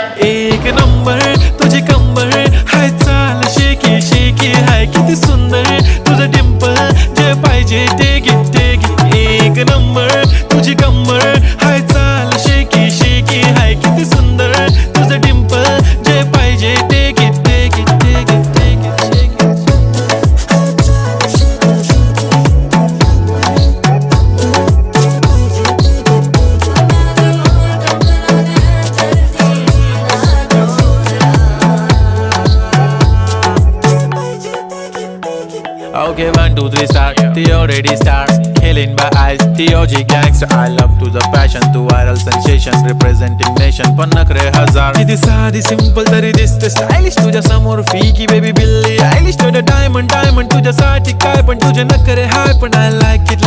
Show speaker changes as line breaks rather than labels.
एक नंबर तुझी कंबर हाय, चाल शेकी शेकी हाय, किती सुंदर तुझं डिंपल, जे पाहिजे ते घे. एक नंबर तुझी कंबर हाय, चाल शेकी शेकी हाय, किती सुंदर तुझं डिंपल, जे पाहिजे ते घे. Okay, 1, 2, 3 start. The already start. Killing by eyes. The OG gangster. I love to the passion, to viral sensation, representing nation. पन्नकरे हजार. किती साधी simple तरी दिसते stylish तुझ्या समोर फीकी baby बिल्ली. Stylish to the diamond तुझ्यासाठी काय पण तुझे नखरे हाय पण I like it.